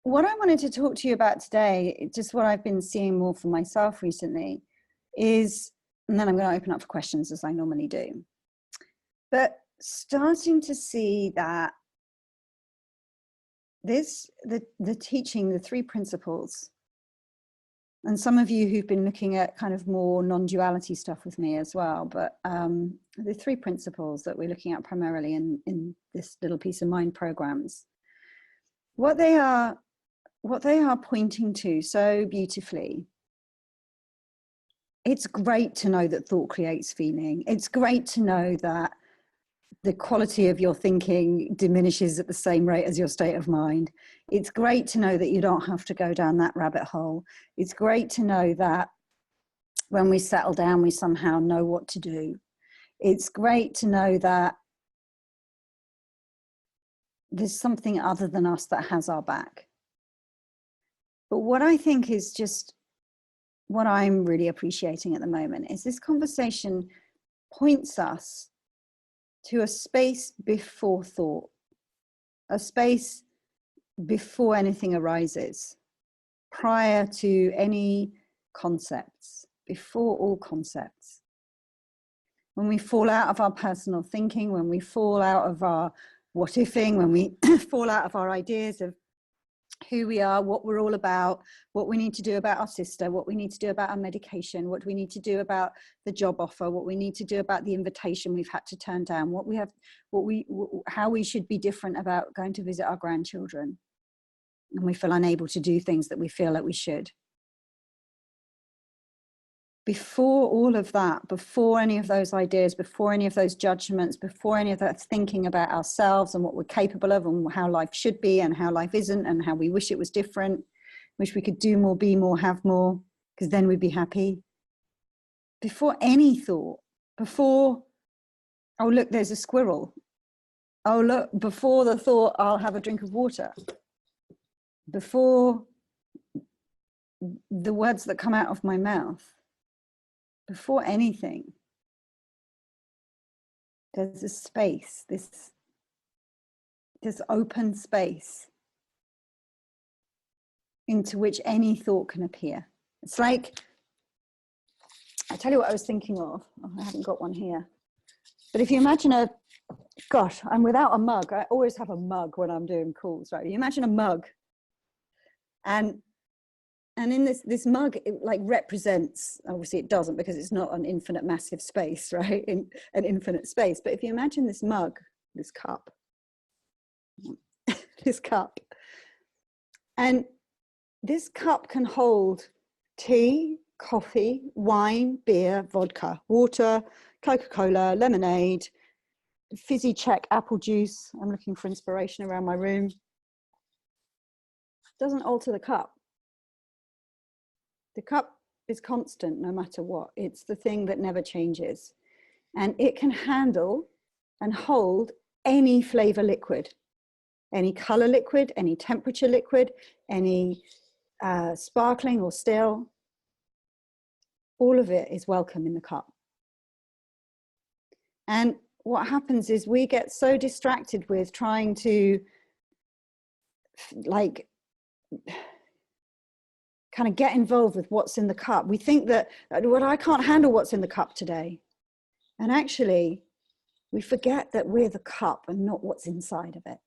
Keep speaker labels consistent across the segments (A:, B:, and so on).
A: what I wanted to talk to you about today, just what I've been seeing more for myself recently, is, and then I'm going to open up for questions as I normally do, but starting to see that the teaching, the three principles, and some of you who've been looking at kind of more non-duality stuff with me as well, but the three principles that we're looking at primarily in this little piece of mind programs, what they are pointing to so beautifully. It's great to know that thought creates feeling. It's great to know that the quality of your thinking diminishes at the same rate as your state of mind. It's great to know that you don't have to go down that rabbit hole. It's great to know that when we settle down, we somehow know what to do. It's great to know that there's something other than us that has our back. But what I think is just what I'm really appreciating at the moment is this conversation points us to a space before thought, a space before anything arises, prior to any concepts, before all concepts. When we fall out of our personal thinking, when we fall out of our what-ifing, when we fall out of our ideas of who we are, what we're all about, what we need to do about our sister, what we need to do about our medication, what we need to do about the job offer, what we need to do about the invitation we've had to turn down, how we should be different about going to visit our grandchildren, and we feel unable to do things that we feel that we should. Before all of that, before any of those ideas, before any of those judgments, before any of that thinking about ourselves and what we're capable of and how life should be and how life isn't and how we wish it was different, wish we could do more, be more, have more, because then we'd be happy. Before any thought, before, oh, look, there's a squirrel. Oh, look, before the thought, I'll have a drink of water. Before the words that come out of my mouth. Before anything, there's a space, this open space into which any thought can appear. It's like, I'll tell you what I was thinking of. Oh, I haven't got one here. But if you imagine gosh, I'm without a mug. I always have a mug when I'm doing calls, right? You imagine a mug. And in this mug, it like represents, obviously it doesn't because it's not an infinite massive space, right? In an infinite space. But if you imagine this mug, this cup, this cup, and this cup can hold tea, coffee, wine, beer, vodka, water, Coca-Cola, lemonade, fizzy Czech apple juice. I'm looking for inspiration around my room. Doesn't alter the cup. The cup is constant no matter what. It's the thing that never changes. And it can handle and hold any flavor liquid, any color liquid, any temperature liquid, any sparkling or still. All of it is welcome in the cup. And what happens is we get so distracted with trying to like kind of get involved with what's in the cup. We think that, well, I can't handle what's in the cup today. And actually, we forget that we're the cup and not what's inside of it.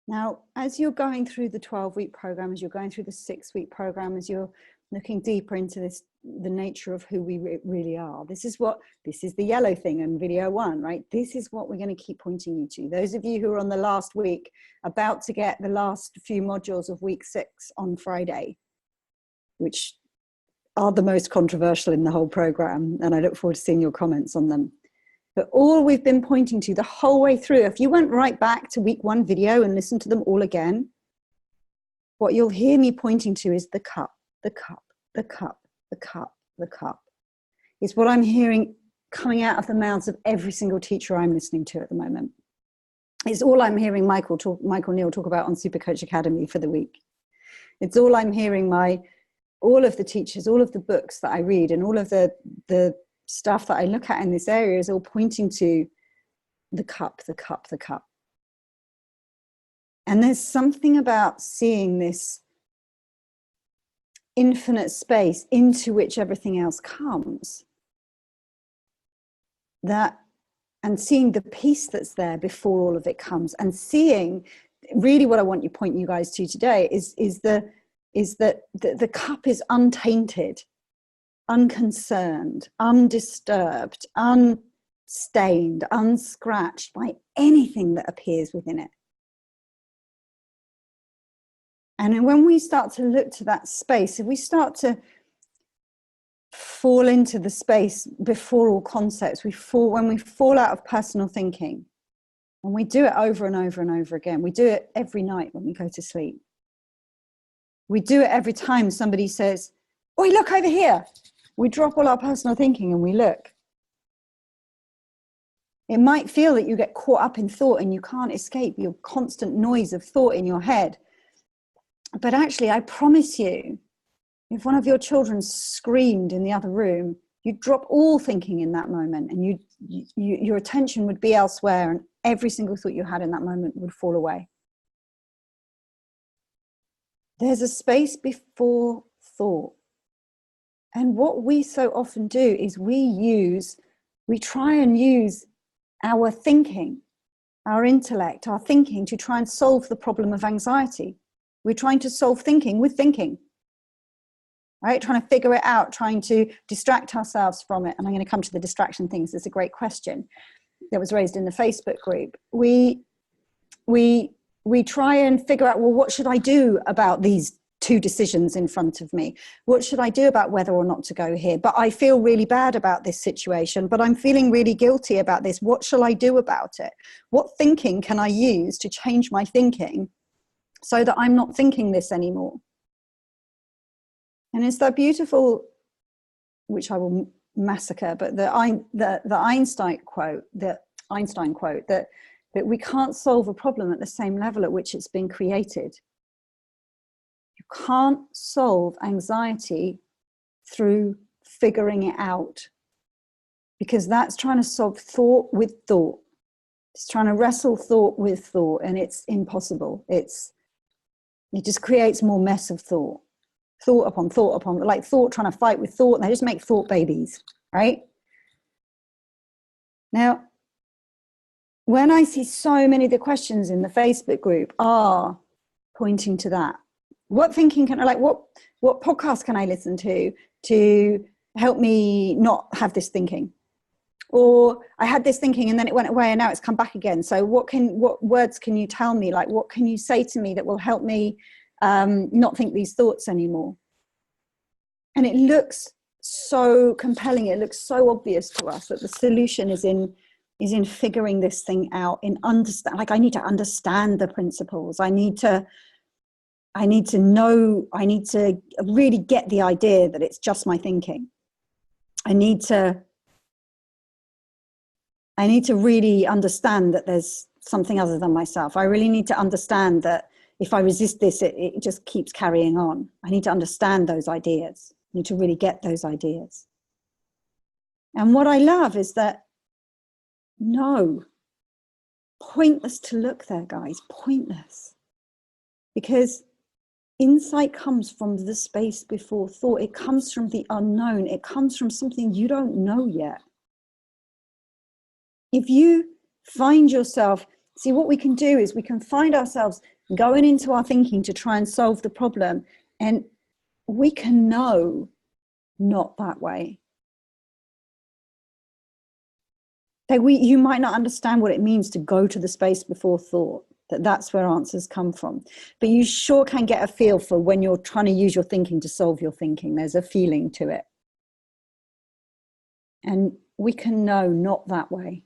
A: Now, as you're going through the 12-week program, as you're going through the 6-week program, as you're looking deeper into this, the nature of who we really are, this is the yellow thing in video 1, right? This is what we're going to keep pointing you to. Those of you who are on the last week, about to get the last few modules of week 6 on Friday, which are the most controversial in the whole program, and I look forward to seeing your comments on them. But all we've been pointing to the whole way through, if you went right back to week 1 video and listened to them all again, what you'll hear me pointing to is the cup, the cup, the cup, the cup, the cup. It's what I'm hearing coming out of the mouths of every single teacher I'm listening to at the moment. It's all I'm hearing Michael Neal talk about on Super Coach Academy for the week. It's all I'm hearing all of the teachers, all of the books that I read and all of the stuff that I look at in this area is all pointing to the cup, the cup, the cup. And there's something about seeing this infinite space into which everything else comes, that, and seeing the peace that's there before all of it comes, and seeing really what I want you point you guys to today is that the cup is untainted, unconcerned, undisturbed, unstained, unscratched by anything that appears within it. And when we start to look to that space, if we start to fall into the space before all concepts, when we fall out of personal thinking, and we do it over and over and over again. We do it every night when we go to sleep. We do it every time somebody says, "Oi, look over here." We drop all our personal thinking and we look. It might feel that you get caught up in thought and you can't escape your constant noise of thought in your head. But actually, I promise you, if one of your children screamed in the other room, you'd drop all thinking in that moment, and your attention would be elsewhere, and every single thought you had in that moment would fall away. There's a space before thought. And what we so often do is we try and use our thinking, our intellect, our thinking to try and solve the problem of anxiety. We're trying to solve thinking with thinking, right? Trying to figure it out, trying to distract ourselves from it. And I'm going to come to the distraction things. It's a great question that was raised in the Facebook group. We try and figure out, well, what should I do about these two decisions in front of me? What should I do about whether or not to go here? But I feel really bad about this situation, but I'm feeling really guilty about this. What shall I do about it? What thinking can I use to change my thinking so that I'm not thinking this anymore? And it's that beautiful, which I will massacre, but the Einstein quote that we can't solve a problem at the same level at which it's been created. You can't solve anxiety through figuring it out, because that's trying to solve thought with thought. It's trying to wrestle thought with thought, and it's impossible. It just creates more mess of thought. Thought upon, like thought trying to fight with thought, and they just make thought babies, right? Now, when I see so many of the questions in the Facebook group are pointing to that. What thinking can I, like, what podcast can I listen to help me not have this thinking? Or I had this thinking and then it went away and now it's come back again. So what words can you tell me? Like, what can you say to me that will help me not think these thoughts anymore? And it looks so compelling. It looks so obvious to us that the solution is in figuring this thing out, in understand. Like, I need to understand the principles. I need to know. I need to really get the idea that it's just my thinking. I need to really understand that there's something other than myself. I really need to understand that if I resist this, it just keeps carrying on. I need to understand those ideas. I need to really get those ideas. And what I love is that, no, pointless to look there, guys, pointless. Because insight comes from the space before thought. It comes from the unknown. It comes from something you don't know yet. If you find yourself, see, what we can do is we can find ourselves going into our thinking to try and solve the problem, and we can know not that way. Like, you might not understand what it means to go to the space before thought, that's where answers come from. But you sure can get a feel for when you're trying to use your thinking to solve your thinking. There's a feeling to it. And we can know not that way.